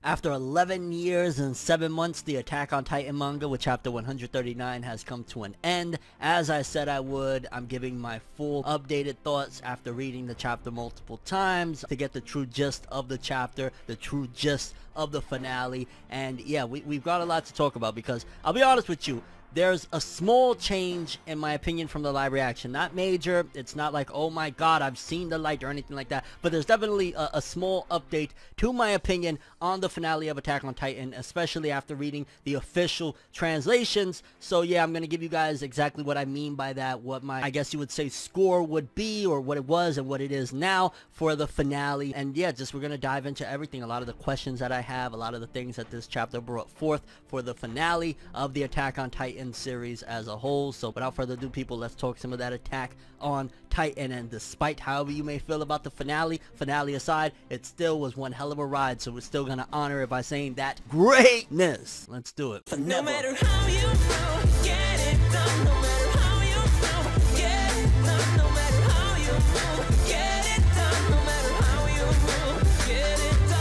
After 11 years and 7 months, the Attack on Titan manga with chapter 139 has come to an end. As I said I would, I'm giving my full updated thoughts after reading the chapter multiple times to get the true gist of the chapter, the true gist of the finale. And yeah, we've got a lot to talk about because I'll be honest with you, there's a small change in my opinion from the live reaction. Not major, it's not like, oh my god, I've seen the light or anything like that, but there's definitely a small update to my opinion on the finale of Attack on Titan, especially after reading the official translations. So yeah, I'm gonna give you guys exactly what I mean by that, what my, I guess you would say, score would be, or what it was and what it is now for the finale. And yeah, just we're gonna dive into everything, a lot of the questions that I have, a lot of the things that this chapter brought forth for the finale of the Attack on Titan series as a whole. So without further ado, people, let's talk some of that Attack on Titan. And despite however you may feel about the finale aside, it still was one hell of a ride, so we're still gonna honor it by saying that greatness. Let's do it. No matter how you feel, get it done. No matter how you feel, get it done. No matter how you feel, get it done. No matter how you feel, get it done.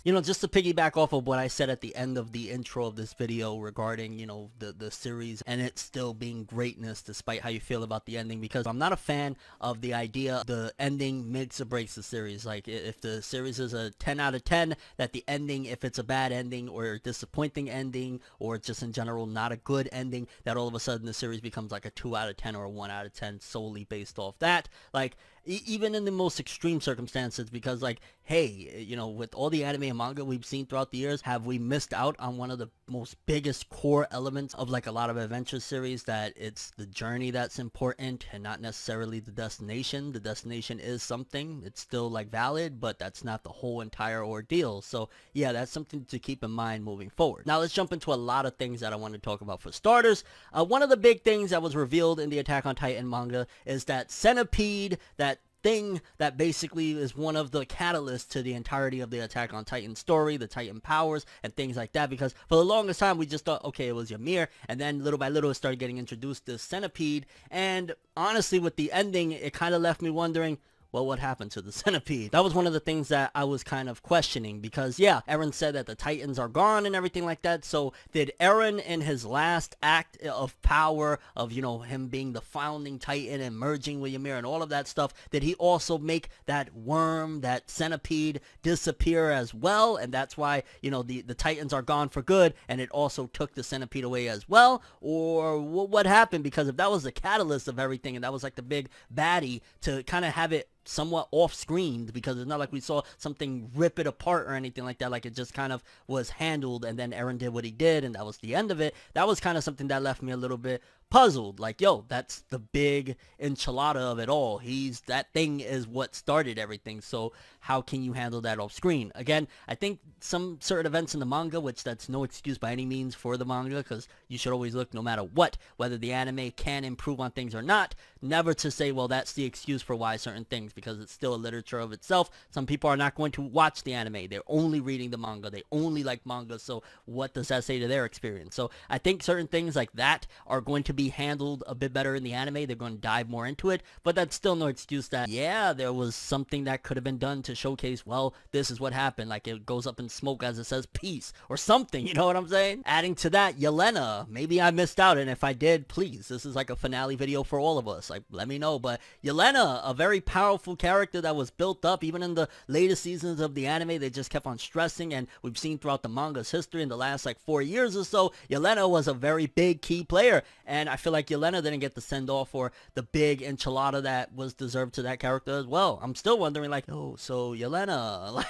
You know, just to piggyback off of what I said at the end of the intro of this video regarding, you know, the series and it still being greatness despite how you feel about the ending, because I'm not a fan of the idea the ending makes or breaks the series. Like, if the series is a 10 out of 10, that the ending, if it's a bad ending or a disappointing ending or just in general not a good ending, that all of a sudden the series becomes like a 2 out of 10 or a 1 out of 10 solely based off that. Like, even in the most extreme circumstances, because like, hey, you know, with all the anime and manga we've seen throughout the years, have we missed out on one of the most biggest core elements of like a lot of adventure series, that it's the journey that's important and not necessarily the destination. The destination is something, it's still like valid, but that's not the whole entire ordeal. So yeah, that's something to keep in mind moving forward. Now let's jump into a lot of things that I want to talk about. For starters, one of the big things that was revealed in the Attack on Titan manga is that centipede, that thing that basically is one of the catalysts to the entirety of the Attack on Titan story, the Titan powers and things like that, because for the longest time we just thought, okay, it was Ymir, and then little by little it started getting introduced this centipede. And honestly, with the ending, it kind of left me wondering, well, what happened to the centipede? That was one of the things that I was kind of questioning, because yeah, Eren said that the Titans are gone and everything like that. So did Eren in his last act of power, of, you know, him being the founding Titan and merging with Ymir and all of that stuff, did he also make that worm, that centipede, disappear as well? And that's why, you know, the Titans are gone for good, and it also took the centipede away as well? Or what happened? Because if that was the catalyst of everything, and that was like the big baddie, to kind of have it somewhat off screen, because it's not like we saw something rip it apart or anything like that, like it just kind of was handled and then Eren did what he did and that was the end of it. That was kind of something that left me a little bit puzzled, like, yo, that's the big enchilada of it all. That thing is what started everything, so how can you handle that off screen? Again, I think some certain events in the manga, which that's no excuse by any means for the manga, because you should always look, no matter what, whether the anime can improve on things or not, never to say, well, that's the excuse for why certain things, because it's still a literature of itself. Some people are not going to watch the anime, they're only reading the manga, they only like manga, so what does that say to their experience? So I think certain things like that are going to be handled a bit better in the anime. They're going to dive more into it, but that's still no excuse that, yeah, there was something that could have been done to showcase, well, this is what happened, like it goes up in smoke as it says peace or something, you know what I'm saying? Adding to that, Yelena, maybe I missed out, and if I did, please, this is like a finale video for all of us, like let me know. But Yelena, a very powerful character that was built up even in the latest seasons of the anime. They just kept on stressing, and we've seen throughout the manga's history in the last like 4 years or so, Yelena was a very big key player, and I feel like Yelena didn't get the send-off or the big enchilada that was deserved to that character as well. I'm still wondering, like, oh, so Yelena,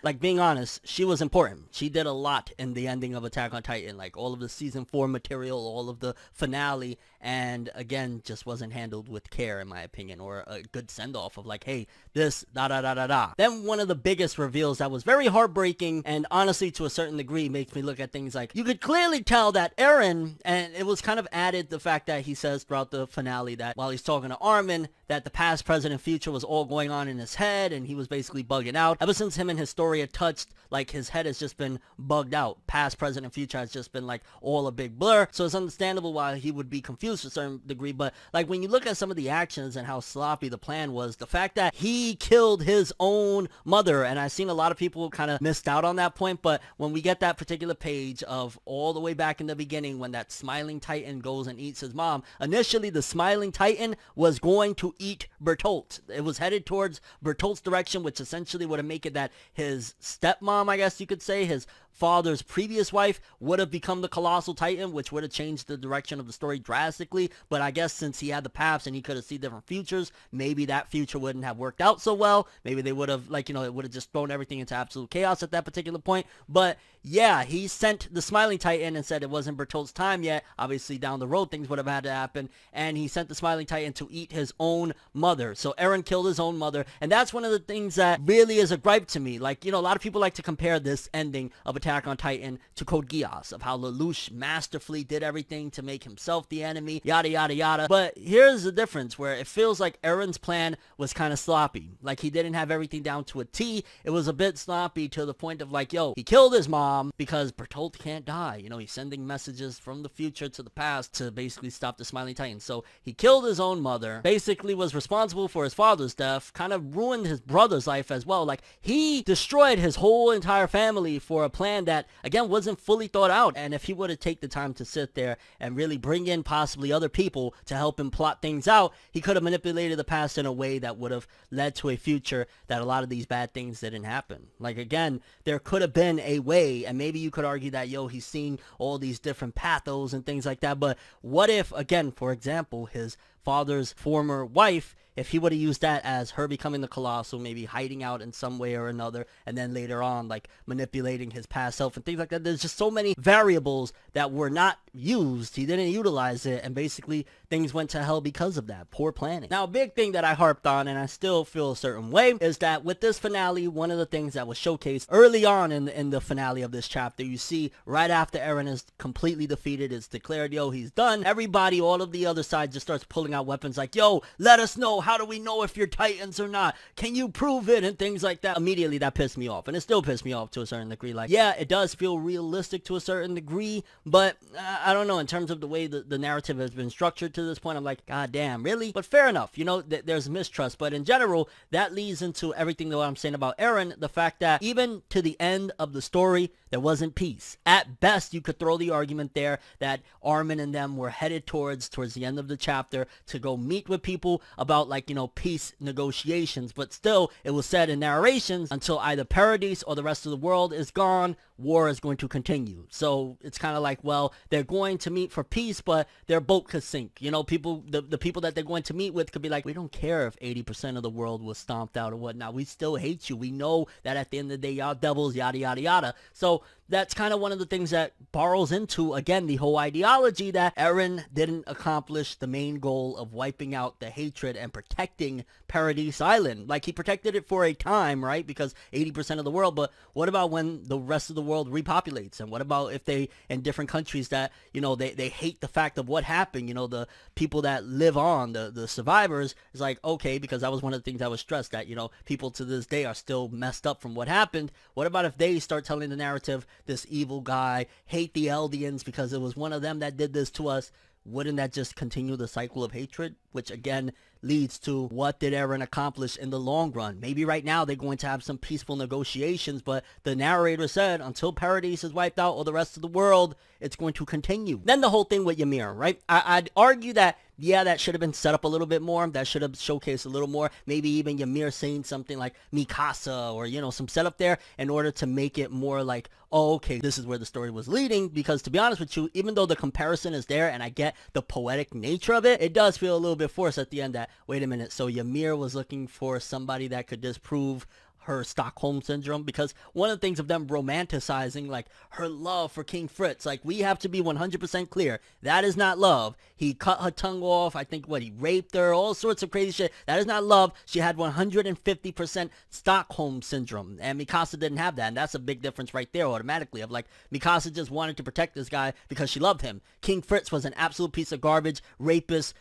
like being honest, she was important. She did a lot in the ending of Attack on Titan, like all of the season 4 material, all of the finale, and again, just wasn't handled with care in my opinion, or a good send-off of like, hey, this da-da-da-da-da. Then one of the biggest reveals that was very heartbreaking, and honestly to a certain degree makes me look at things like, you could clearly tell that Eren, and it was kind of added the fact that he says throughout the finale that while he's talking to Armin, that the past, present, and future was all going on in his head, and he was basically bugging out. Ever since him and his story had touched, like, his head has just been bugged out. Past, present, and future has just been, like, all a big blur. So it's understandable why he would be confused to a certain degree. But, like, when you look at some of the actions and how sloppy the plan was, the fact that he killed his own mother, and I've seen a lot of people kind of missed out on that point, but when we get that particular page of all the way back in the beginning when that smiling titan goes and eats his mom, initially the smiling titan was going to eat Bertolt. It was headed towards Bertolt's direction, which essentially would have made it that his stepmom, I guess you could say, his father's previous wife, would have become the colossal titan, which would have changed the direction of the story drastically. But I guess since he had the paths and he could have seen different futures, maybe that future wouldn't have worked out so well. Maybe they would have, like, you know, it would have just thrown everything into absolute chaos at that particular point. But yeah, he sent the smiling titan and said it wasn't Bertolt's time yet. Obviously down the road things would have had to happen, and he sent the smiling titan to eat his own mother. So Eren killed his own mother, and that's one of the things that really is a gripe to me. Like, you know, a lot of people like to compare this ending of Attack on Titan to Code Geass, of how Lelouch masterfully did everything to make himself the enemy, yada yada yada. But here's the difference, where it feels like Eren's plan was kind of sloppy. Like, he didn't have everything down to a T. It was a bit sloppy to the point of, like, yo, he killed his mom because Bertolt can't die. You know, he's sending messages from the future to the past to basically stop the smiling titan. So he killed his own mother, basically was responsible for his father's death, kind of ruined his brother's life as well. Like, he destroyed his whole entire family for a plan that, again, wasn't fully thought out. And if he would have taken the time to sit there and really bring in possibly other people to help him plot things out, he could have manipulated the past in a way that would have led to a future that a lot of these bad things didn't happen. Like, again, there could have been a way, and maybe you could argue that, yo, he's seeing all these different pathos and things like that, but what if, again, for example, his father's former wife, if he would have used that as her becoming the Colossal, maybe hiding out in some way or another, and then later on, like, manipulating his past self and things like that. There's just so many variables that were not used. He didn't utilize it, and basically things went to hell because of that poor planning. Now, a big thing that I harped on, and I still feel a certain way, is that with this finale, one of the things that was showcased early on in the finale of this chapter, you see right after Eren is completely defeated, it's declared, yo, he's done. Everybody, all of the other side just starts pulling out weapons like, yo, let us know. How do we know if you're Titans or not? Can you prove it? And things like that. Immediately that pissed me off, and it still pissed me off to a certain degree. Like, yeah, it does feel realistic to a certain degree, but I don't know, in terms of the way the narrative has been structured to this point, I'm like, god damn, really? But fair enough, you know, there's mistrust. But in general, that leads into everything that I'm saying about Eren, the fact that even to the end of the story, there wasn't peace. At best, you could throw the argument there that Armin and them were headed towards the end of the chapter to go meet with people about, like, you know, peace negotiations. But still, it was said in narrations, until either Paradise or the rest of the world is gone, war is going to continue. So it's kind of like, well, they're going to meet for peace, but their boat could sink. You know, people, the people that they're going to meet with could be like, we don't care if 80% of the world was stomped out or whatnot. We still hate you. We know that at the end of the day, y'all devils, yada, yada, yada. So that's kind of one of the things that borrows into, again, the whole ideology that Eren didn't accomplish the main goal of wiping out the hatred and protecting Paradise Island. Like, he protected it for a time, right? Because 80% of the world, but what about when the rest of the world repopulates? And what about if they, in different countries that, you know, they hate the fact of what happened, you know, the people that live on, the survivors, is like, okay, because that was one of the things that was stressed, that, you know, people to this day are still messed up from what happened. What about if they start telling the narrative, this evil guy hate the Eldians because it was one of them that did this to us? Wouldn't that just continue the cycle of hatred? Which again leads to, what did Eren accomplish in the long run? Maybe right now they're going to have some peaceful negotiations, but the narrator said until Paradise is wiped out or the rest of the world, it's going to continue. Then the whole thing with Ymir, right? I'd argue that, yeah, that should have been set up a little bit more. That should have showcased a little more. Maybe even Ymir saying something like Mikasa, or, you know, some setup there in order to make it more like, oh, okay, this is where the story was leading. Because to be honest with you, even though the comparison is there and I get the poetic nature of it, it does feel a little bit forced at the end that, wait a minute, so Ymir was looking for somebody that could disprove her Stockholm Syndrome, because one of the things of them romanticizing, like, her love for King Fritz, like, we have to be 100% clear, that is not love. He cut her tongue off, I think, what, he raped her, all sorts of crazy shit. That is not love. She had 150% Stockholm Syndrome, and Mikasa didn't have that, and that's a big difference right there automatically, of like, Mikasa just wanted to protect this guy because she loved him. King Fritz was an absolute piece of garbage, rapist,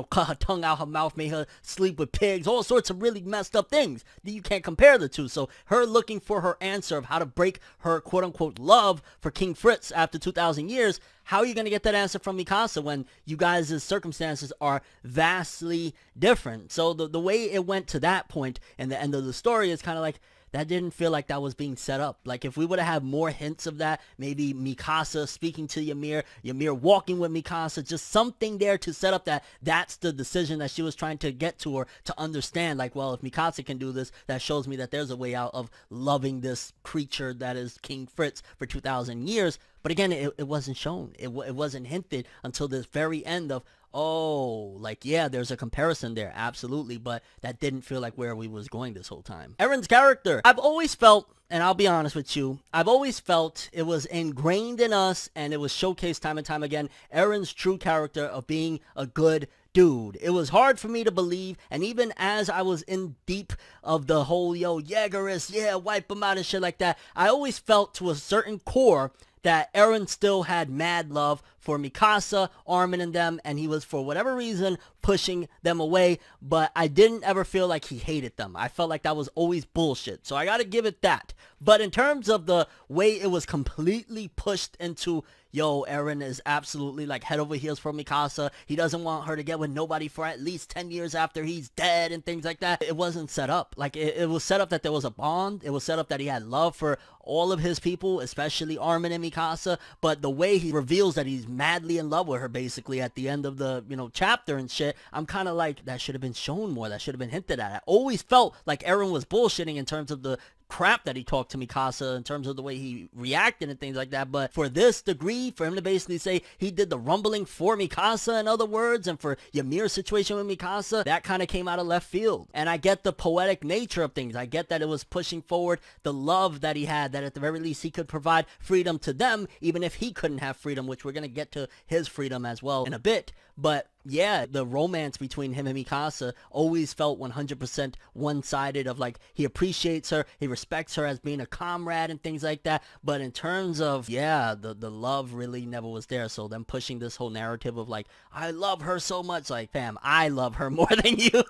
cut her tongue out her mouth, made her sleep with pigs, all sorts of really messed up things. You can't compare the two. So her looking for her answer of how to break her quote-unquote love for King Fritz after 2,000 years, how are you going to get that answer from Mikasa when you guys' circumstances are vastly different? So the way it went to that point and the end of the story is kind of like, that didn't feel like that was being set up. Like, if we would have had more hints of that, maybe Mikasa speaking to Ymir, Ymir walking with Mikasa, just something there to set up that that's the decision that she was trying to get to, or to understand, like, well, if Mikasa can do this, that shows me that there's a way out of loving this creature that is King Fritz for 2,000 years. But again, it wasn't shown. It wasn't hinted until this very end of, oh, like, yeah, there's a comparison there, absolutely, but that didn't feel like where we was going this whole time. Eren's character, I've always felt, and I'll be honest with you, I've always felt it was ingrained in us, and it was showcased time and time again, Eren's true character of being a good dude. It was hard for me to believe, and even as I was in deep of the whole, Jaegerist, yeah, wipe him out and shit like that, I always felt to a certain core that Eren still had mad love for Mikasa, Armin, and them, and he was, for whatever reason, pushing them away, but I didn't ever feel like he hated them. I felt like that was always bullshit, so I gotta give it that. But in terms of the way it was completely pushed into, Eren is absolutely like head over heels for Mikasa. He doesn't want her to get with nobody for at least 10 years after he's dead and things like that. It wasn't set up. Like, it was set up that there was a bond. It was set up that he had love for all of his people, especially Armin and Mikasa. But the way he reveals that he's madly in love with her, basically, at the end of the, chapter and shit, I'm kind of like, that should have been shown more. That should have been hinted at. I always felt like Eren was bullshitting in terms of the crap that he talked to Mikasa, in terms of the way he reacted and things like that. But for this degree, for him to basically say he did the rumbling for Mikasa, in other words, and for Ymir's situation with Mikasa, that kind of came out of left field. And I get the poetic nature of things. I get that it was pushing forward the love that he had, that at the very least he could provide freedom to them, even if he couldn't have freedom, which we're going to get to his freedom as well in a bit. But yeah, the romance between him and Mikasa always felt 100% one-sided, of like, he appreciates her, he respects her as being a comrade and things like that. But in terms of, the love really never was there. So them pushing this whole narrative of like, I love her so much, like, fam, I love her more than you.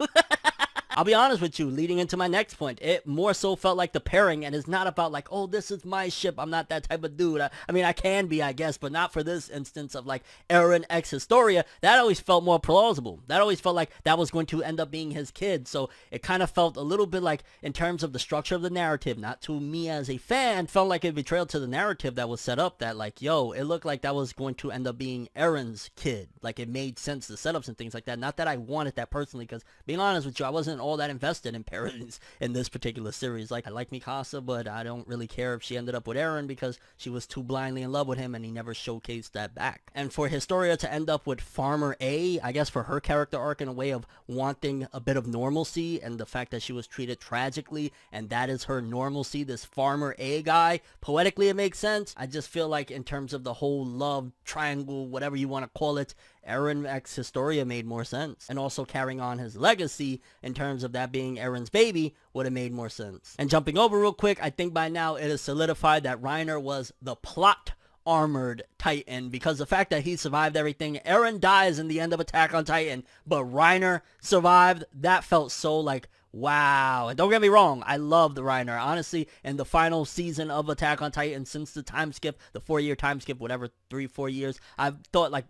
I'll be honest with you, leading into my next point, it more so felt like the pairing, and it's not about like, oh, this is my ship, I'm not that type of dude. I mean, I can be, I guess, but not for this instance of like Eren x Historia. That always felt more plausible. That always felt like that was going to end up being his kid. So it kind of felt a little bit like, in terms of the structure of the narrative, not to me as a fan, felt like a betrayal to the narrative that was set up, that like, it looked like that was going to end up being Eren's kid. Like, it made sense, the setups and things like that. Not that I wanted that personally, because being honest with you, I wasn't all that invested in parents in this particular series. Like, I like Mikasa, but I don't really care if she ended up with Eren, because she was too blindly in love with him and he never showcased that back. And for Historia to end up with Farmer A, I guess for her character arc, in a way of wanting a bit of normalcy, and the fact that she was treated tragically and that is her normalcy, this Farmer A guy, poetically it makes sense. I just feel like in terms of the whole love triangle, whatever you want to call it, Eren x Historia made more sense. And also carrying on his legacy in terms of that being Eren's baby would have made more sense. And jumping over real quick, I think by now it is solidified that Reiner was the plot armored Titan, because the fact that he survived everything, Eren dies in the end of Attack on Titan, but Reiner survived, that felt so like, wow. And don't get me wrong, I loved Reiner. Honestly, in the final season of Attack on Titan, since the time skip, the 4-year time skip, whatever, 3-4 years, I've thought like,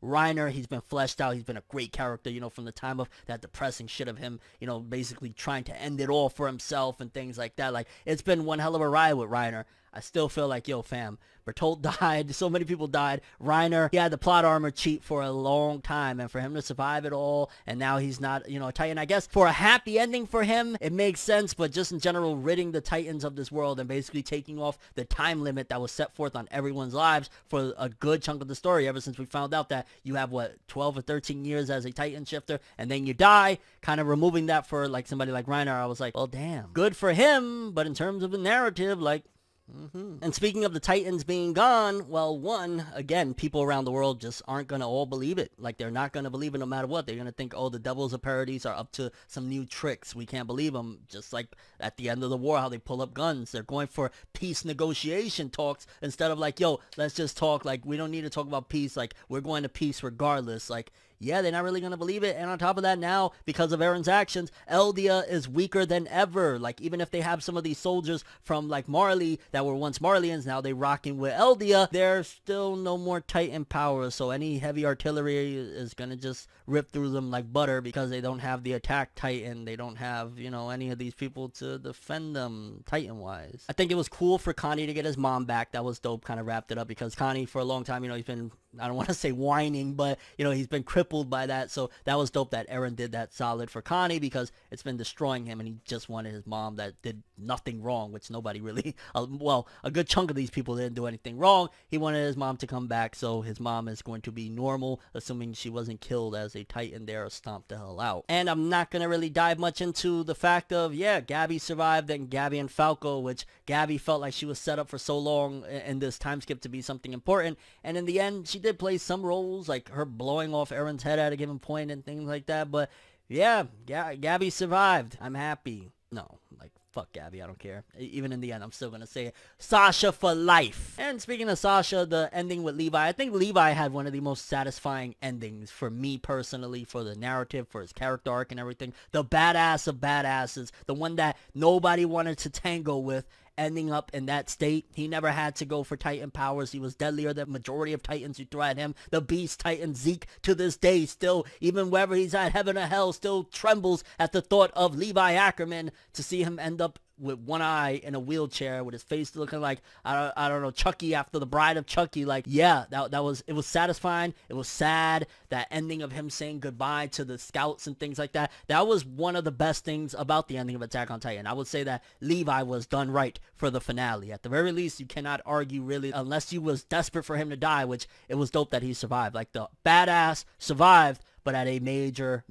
Reiner, he's been fleshed out, he's been a great character, from the time of that depressing shit of him, basically trying to end it all for himself and things like that. Like, it's been one hell of a ride with Reiner. I still feel like, fam, Bertolt died, so many people died. Reiner, he had the plot armor cheat for a long time, and for him to survive it all, and now he's not, a Titan. I guess for a happy ending for him, it makes sense, but just in general, ridding the Titans of this world and basically taking off the time limit that was set forth on everyone's lives for a good chunk of the story, ever since we found out that you have, 12 or 13 years as a Titan shifter, and then you die, kind of removing that for, like, somebody like Reiner. I was like, well, damn. Good for him, but in terms of the narrative, like, And speaking of the Titans being gone, well, one, again, people around the world just aren't going to all believe it. Like, they're not going to believe it no matter what. They're going to think, oh, the Devils of Paradise are up to some new tricks. We can't believe them. Just like at the end of the war, how they pull up guns. They're going for peace negotiation talks instead of like, yo, let's just talk. Like, we don't need to talk about peace. Like, we're going to peace regardless. Like, yeah, they're not really gonna believe it. And on top of that, now because of Eren's actions, Eldia is weaker than ever. Like, even if they have some of these soldiers from like Marley that were once Marleyans, now they rocking with Eldia, there's still no more Titan power. So any heavy artillery is gonna just rip through them like butter, because they don't have the attack Titan. They don't have, you know, any of these people to defend them Titan wise. I think it was cool for Connie to get his mom back. That was dope. Kind of wrapped it up, because Connie for a long time, you know, he's been, I don't want to say whining, but you know, he's been crippled by that. So that was dope that Eren did that solid for Connie, because it's been destroying him, and he just wanted his mom that did nothing wrong, which nobody really, well, a good chunk of these people didn't do anything wrong. He wanted his mom to come back, so his mom is going to be normal, assuming she wasn't killed as a Titan there or stomped the hell out. And I'm not going to really dive much into the fact of, yeah, Gabby survived, and Gabby and Falco, which Gabby felt like she was set up for so long in this time skip to be something important, and in the end, she did play some roles, like her blowing off Eren's head at a given point and things like that, but yeah, Gabby survived. I'm happy. No, like, fuck Gabby, I don't care. Even in the end, I'm still gonna say it. Sasha for life. And speaking of Sasha, the ending with Levi, I think Levi had one of the most satisfying endings for me personally, for the narrative, for his character arc and everything. The badass of badasses, the one that nobody wanted to tango with, ending up in that state. He never had to go for Titan powers. He was deadlier than majority of Titans you throw at him. The beast Titan Zeke, to this day, still, even wherever he's at, heaven or hell, still trembles at the thought of Levi Ackerman. To see him end up with one eye in a wheelchair with his face looking like, I don't know, Chucky after the Bride of Chucky. Like, yeah, it was satisfying. It was sad. That ending of him saying goodbye to the scouts and things like that, that was one of the best things about the ending of Attack on Titan. I would say that Levi was done right for the finale. At the very least, you cannot argue really, unless you was desperate for him to die, which it was dope that he survived. Like, the badass survived, but at a major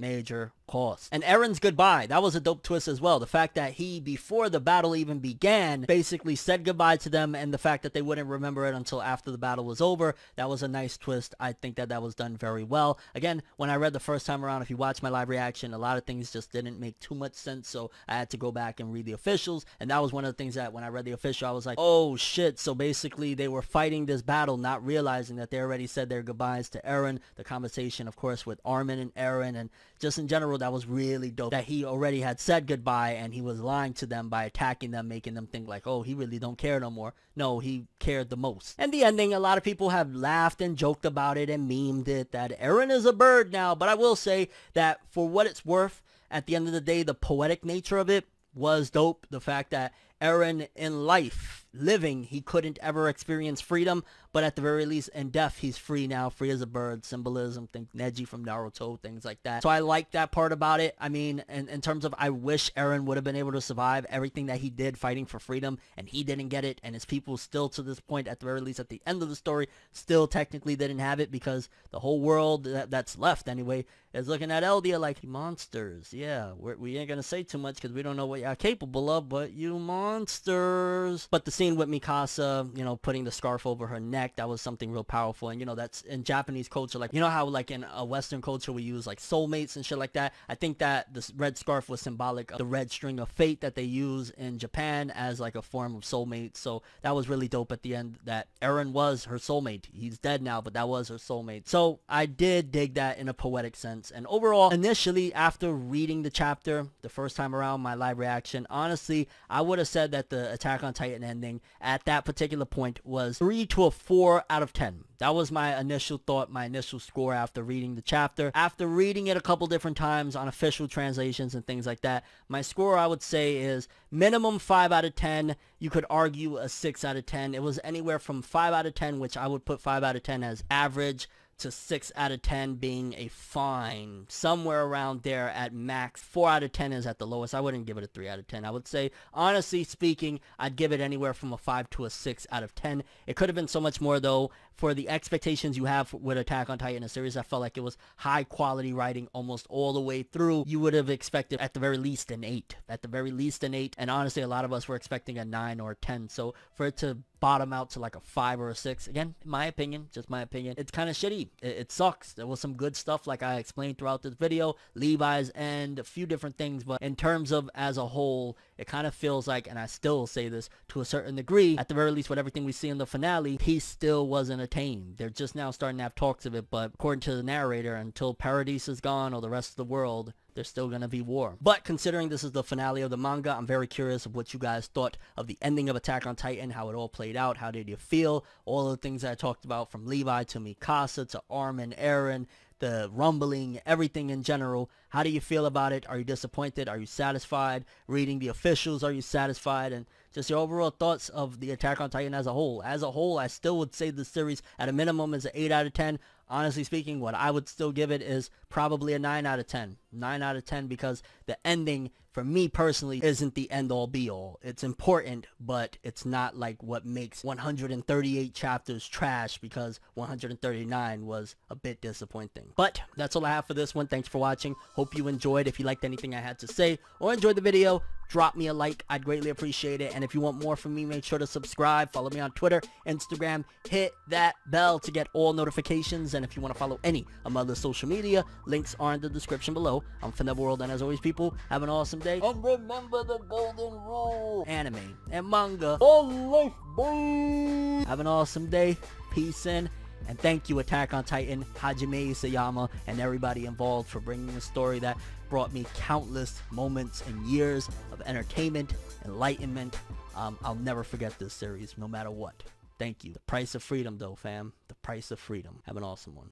cost. And Eren's goodbye, that was a dope twist as well. The fact that he, before the battle even began, basically said goodbye to them, and the fact that they wouldn't remember it until after the battle was over, that was a nice twist. I think that was done very well. Again, when I read the first time around, if you watch my live reaction, a lot of things just didn't make too much sense, so I had to go back and read the officials, and that was one of the things that when I read the official, I was like, oh shit, so basically they were fighting this battle, not realizing that they already said their goodbyes to Eren. The conversation, of course, with Armin and Eren, and just in general, that was really dope, that he already had said goodbye, and he was lying to them by attacking them, making them think like, oh, he really don't care no more. No, he cared the most. And the ending, a lot of people have laughed and joked about it and memed it, that Eren is a bird now, but I will say that for what it's worth, at the end of the day, the poetic nature of it was dope. The fact that Eren in life, living, he couldn't ever experience freedom, but at the very least in death, he's free now, free as a bird. Symbolism, think Neji from Naruto, things like that. So I like that part about it. I mean, in terms of, I wish Eren would have been able to survive everything that he did fighting for freedom, and he didn't get it, and his people still, to this point, at the very least at the end of the story, still technically didn't have it, because the whole world that's left anyway is looking at Eldia like, monsters. Yeah, we ain't gonna say too much because we don't know what you're capable of, but you monsters. But the scene with Mikasa, you know, putting the scarf over her neck, that was something real powerful. And you know, that's in Japanese culture, like, you know how like in a Western culture we use like soulmates and shit like that. I think that this red scarf was symbolic of the red string of fate that they use in Japan as like a form of soulmate. So that was really dope at the end, that Eren was her soulmate. He's dead now, but that was her soulmate. So I did dig that in a poetic sense. And overall, initially, after reading the chapter the first time around, my live reaction, honestly, I would have said that the Attack on Titan ending at that particular point was 3 to a 4 out of 10. That was my initial thought, my initial score after reading the chapter. After reading it a couple different times on official translations and things like that, my score, I would say, is minimum 5 out of 10. You could argue a 6 out of 10. It was anywhere from 5 out of 10, which I would put 5 out of 10 as average, to 6 out of 10 being a fine. Somewhere around there at max. 4 out of 10 is at the lowest. I wouldn't give it a 3 out of 10. I would say, honestly speaking, I'd give it anywhere from a 5 to a 6 out of 10. It could have been so much more, though. For the expectations you have with Attack on Titan, a series, I felt like it was high quality writing almost all the way through. You would have expected at the very least an 8. At the very least an 8. And honestly, a lot of us were expecting a 9 or a 10. So for it to bottom out to like a 5 or a 6. Again, in my opinion, just my opinion, it's kind of shitty. It sucks. There was some good stuff like I explained throughout this video, Levi's and a few different things, but in terms of as a whole, it kind of feels like, and I still say this to a certain degree, at the very least with everything we see in the finale, peace still wasn't attained. They're just now starting to have talks of it, but according to the narrator, until Paradise is gone or the rest of the world, there's still going to be war. But considering this is the finale of the manga, I'm very curious of what you guys thought of the ending of Attack on Titan, how it all played out, how did you feel, all the things that I talked about, from Levi to Mikasa to Armin, Eren, the rumbling, everything in general. How do you feel about it? Are you disappointed? Are you satisfied? Reading the officials, are you satisfied? And just your overall thoughts of the Attack on Titan as a whole. As a whole, I still would say the series at a minimum is an 8 out of 10. Honestly speaking, what I would still give it is probably a 9 out of 10. 9 out of 10 because the ending, for me personally, isn't the end-all be-all. It's important, but it's not like what makes 138 chapters trash, because 139 was a bit disappointing. But that's all I have for this one. Thanks for watching. Hope you enjoyed. If you liked anything I had to say or enjoyed the video, drop me a like. I'd greatly appreciate it. And if you want more from me, make sure to subscribe. Follow me on Twitter, Instagram. Hit that bell to get all notifications. And if you want to follow any of my other social media, links are in the description below. I'm ForneverWorld, and as always, people, have an awesome day. And remember the golden rule. Anime and manga for life, boy. Have an awesome day. Peace in. And thank you, Attack on Titan, Hajime Isayama, and everybody involved for bringing a story that brought me countless moments and years of entertainment, enlightenment. I'll never forget this series, no matter what. Thank you. The price of freedom, though, fam. The price of freedom. Have an awesome one.